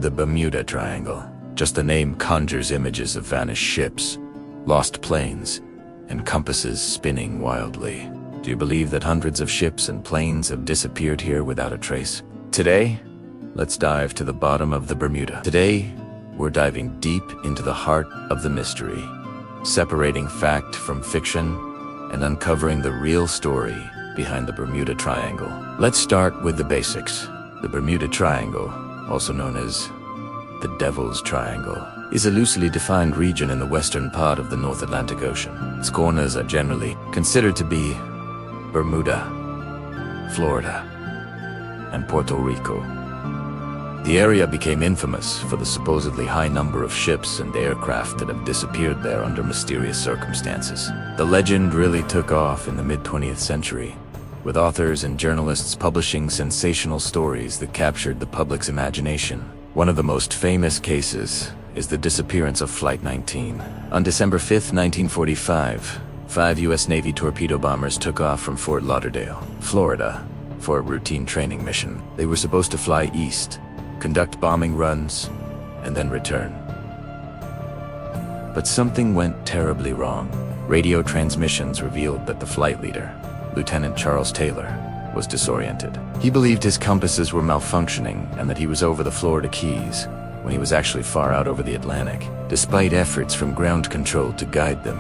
The Bermuda Triangle. Just the name conjures images of vanished ships, lost planes, and compasses spinning wildly. Do you believe that hundreds of ships and planes have disappeared here without a trace? Today, let's dive to the bottom of the Bermuda. Today, we're diving deep into the heart of the mystery, separating fact from fiction and uncovering the real story behind the Bermuda Triangle. Let's start with the basics. The Bermuda Triangle, also known as the Devil's Triangle, is a loosely defined region in the western part of the North Atlantic Ocean. Its corners are generally considered to be Bermuda, Florida, and Puerto Rico. The area became infamous for the supposedly high number of ships and aircraft that have disappeared there under mysterious circumstances. The legend really took off in the mid-20th century, with authors and journalists publishing sensational stories that captured the public's imagination. One of the most famous cases is the disappearance of Flight 19. On December 5, 1945, 5 U.S. Navy torpedo bombers took off from Fort Lauderdale, Florida, for a routine training mission. They were supposed to fly east, conduct bombing runs, and then return. But something went terribly wrong. Radio transmissions revealed that the flight leader, Lieutenant Charles Taylor, was disoriented. He believed his compasses were malfunctioning and that he was over the Florida Keys, when he was actually far out over the Atlantic. Despite efforts from ground control to guide them,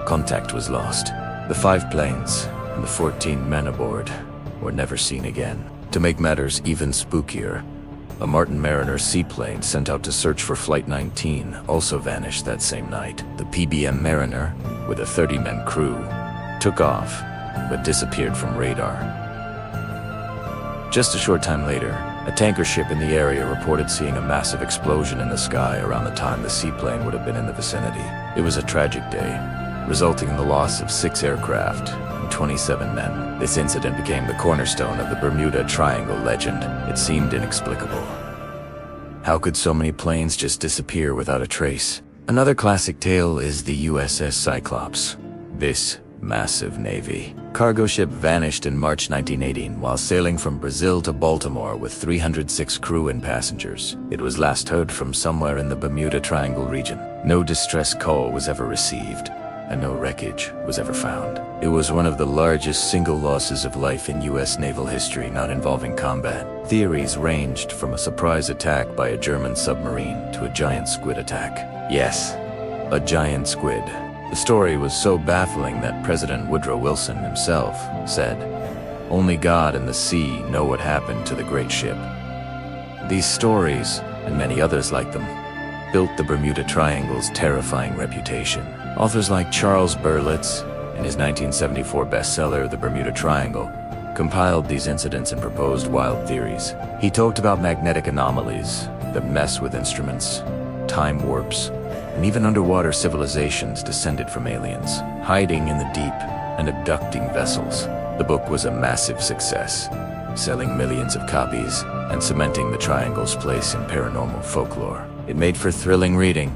contact was lost. The 5 planes and the 14 men aboard were never seen again. To make matters even spookier, a Martin Mariner seaplane sent out to search for Flight 19 also vanished that same night. The PBM Mariner, with a 30-man crew, took off but disappeared from radar. Just a short time later, a tanker ship in the area reported seeing a massive explosion in the sky around the time the seaplane would have been in the vicinity. It was a tragic day, resulting in the loss of 6 aircraft and 27 men. This incident became the cornerstone of the Bermuda Triangle legend. It seemed inexplicable. How could so many planes just disappear without a trace? Another classic tale is the USS Cyclops. This massive Navy cargo ship vanished in March 1918 while sailing from Brazil to Baltimore with 306 crew and passengers. It was last heard from somewhere in the Bermuda Triangle region. No distress call was ever received, and no wreckage was ever found. It was one of the largest single losses of life in U.S. naval history not involving combat. Theories ranged from a surprise attack by a German submarine to a giant squid attack. Yes, a giant squid. The story was so baffling that President Woodrow Wilson himself said, "Only God and the sea know what happened to the great ship." These stories, and many others like them, built the Bermuda Triangle's terrifying reputation. Authors like Charles Berlitz, in his 1974 bestseller, The Bermuda Triangle, compiled these incidents and proposed wild theories. He talked about magnetic anomalies that mess with instruments, time warps, and even underwater civilizations descended from aliens, hiding in the deep and abducting vessels. The book was a massive success, selling millions of copies and cementing the Triangle's place in paranormal folklore. It made for thrilling reading,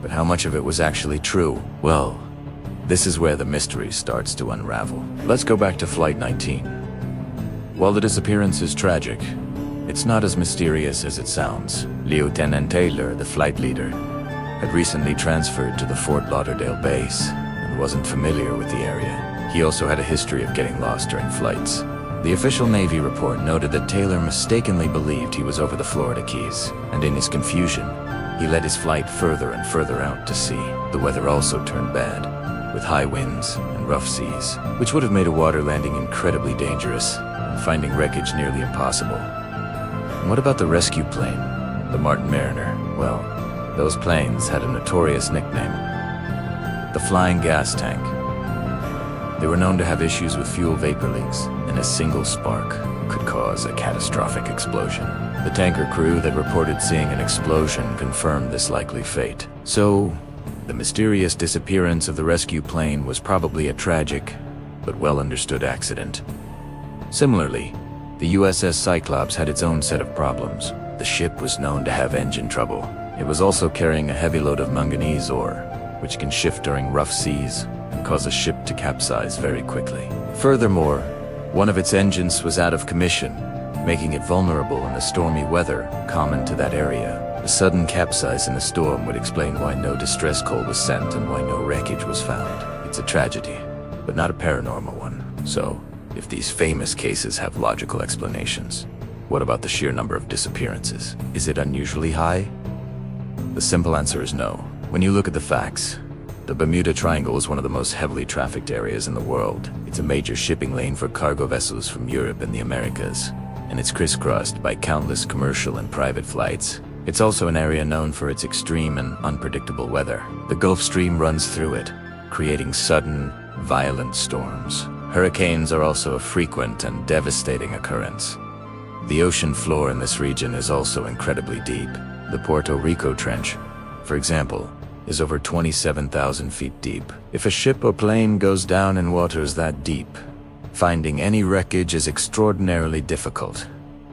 but how much of it was actually true? Well, this is where the mystery starts to unravel. Let's go back to Flight 19. While the disappearance is tragic, it's not as mysterious as it sounds. Lieutenant Taylor, the flight leader, had recently transferred to the Fort Lauderdale base and wasn't familiar with the area. He also had a history of getting lost during flights. The official Navy report noted that Taylor mistakenly believed he was over the Florida Keys, and in his confusion, he led his flight further and further out to sea. The weather also turned bad, with high winds and rough seas, which would have made a water landing incredibly dangerous and finding wreckage nearly impossible. And what about the rescue plane, the Martin Mariner? Well, those planes had a notorious nickname, the Flying Gas Tank. They were known to have issues with fuel vapor leaks, and a single spark could cause a catastrophic explosion. The tanker crew that reported seeing an explosion confirmed this likely fate. So, the mysterious disappearance of the rescue plane was probably a tragic, but well-understood accident. Similarly, the USS Cyclops had its own set of problems. The ship was known to have engine trouble. It was also carrying a heavy load of manganese ore, which can shift during rough seas and cause a ship to capsize very quickly. Furthermore, one of its engines was out of commission, making it vulnerable in the stormy weather common to that area. A sudden capsize in a storm would explain why no distress call was sent and why no wreckage was found. It's a tragedy, but not a paranormal one. So, if these famous cases have logical explanations, what about the sheer number of disappearances? Is it unusually high? The simple answer is no. When you look at the facts, the Bermuda Triangle is one of the most heavily trafficked areas in the world. It's a major shipping lane for cargo vessels from Europe and the Americas, and it's crisscrossed by countless commercial and private flights. It's also an area known for its extreme and unpredictable weather. The Gulf Stream runs through it, creating sudden, violent storms. Hurricanes are also a frequent and devastating occurrence. The ocean floor in this region is also incredibly deep. The Puerto Rico Trench, for example, is over 27,000 feet deep. If a ship or plane goes down in waters that deep, finding any wreckage is extraordinarily difficult,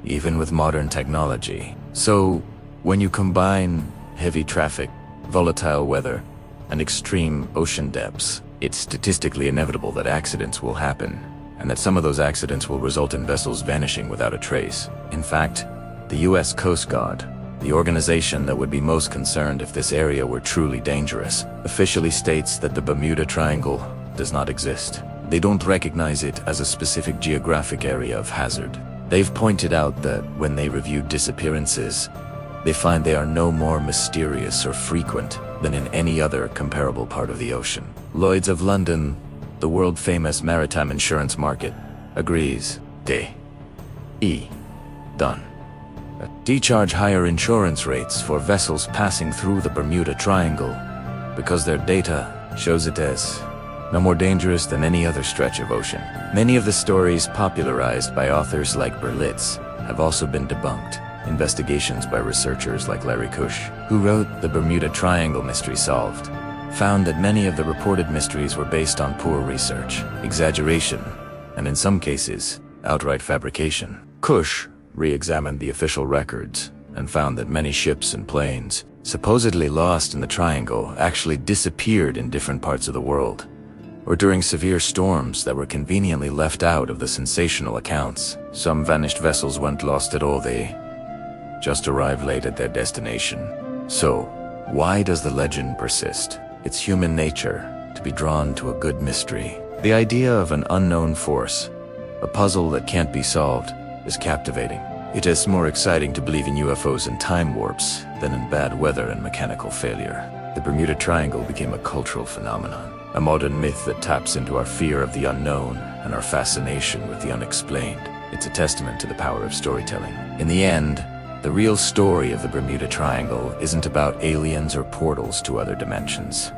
even with modern technology. So, when you combine heavy traffic, volatile weather, and extreme ocean depths, it's statistically inevitable that accidents will happen, and that some of those accidents will result in vessels vanishing without a trace. In fact, the US Coast Guard, the organization that would be most concerned if this area were truly dangerous, officially states that the Bermuda Triangle does not exist. They don't recognize it as a specific geographic area of hazard. They've pointed out that when they review disappearances, they find they are no more mysterious or frequent than in any other comparable part of the ocean. Lloyd's of London, the world-famous maritime insurance market, agrees. Done. They charge higher insurance rates for vessels passing through the Bermuda Triangle because their data shows it as no more dangerous than any other stretch of ocean. Many of the stories popularized by authors like Berlitz have also been debunked. Investigations by researchers like Larry Kush, who wrote The Bermuda Triangle Mystery Solved, found that many of the reported mysteries were based on poor research, exaggeration, and in some cases, outright fabrication. Kush re-examined the official records and found that many ships and planes, supposedly lost in the triangle, actually disappeared in different parts of the world, or during severe storms that were conveniently left out of the sensational accounts. Some vanished vessels went lost at all, they just arrived late at their destination. So, why does the legend persist? It's human nature to be drawn to a good mystery. The idea of an unknown force, a puzzle that can't be solved, is captivating. It is more exciting to believe in UFOs and time warps than in bad weather and mechanical failure. The Bermuda Triangle became a cultural phenomenon, a modern myth that taps into our fear of the unknown and our fascination with the unexplained. It's a testament to the power of storytelling. In the end, the real story of the Bermuda Triangle isn't about aliens or portals to other dimensions.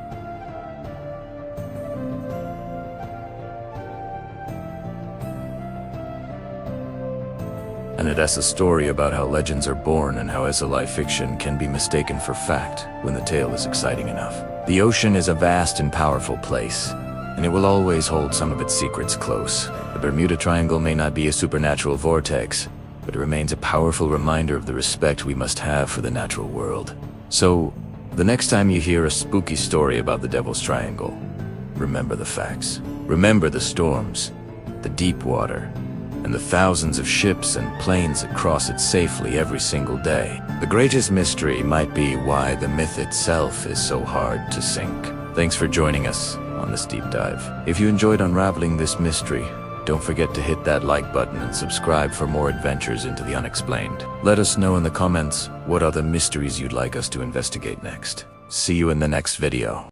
And it is a story about how legends are born and how SLI fiction can be mistaken for fact when the tale is exciting enough. The ocean is a vast and powerful place, and it will always hold some of its secrets close. The Bermuda Triangle may not be a supernatural vortex, but it remains a powerful reminder of the respect we must have for the natural world. So, the next time you hear a spooky story about the Devil's Triangle, remember the facts. Remember the storms, the deep water, and the thousands of ships and planes that cross it safely every single day. The greatest mystery might be why the myth itself is so hard to sink. Thanks for joining us on this deep dive. If you enjoyed unraveling this mystery, don't forget to hit that like button and subscribe for more adventures into the unexplained. Let us know in the comments what other mysteries you'd like us to investigate next. See you in the next video.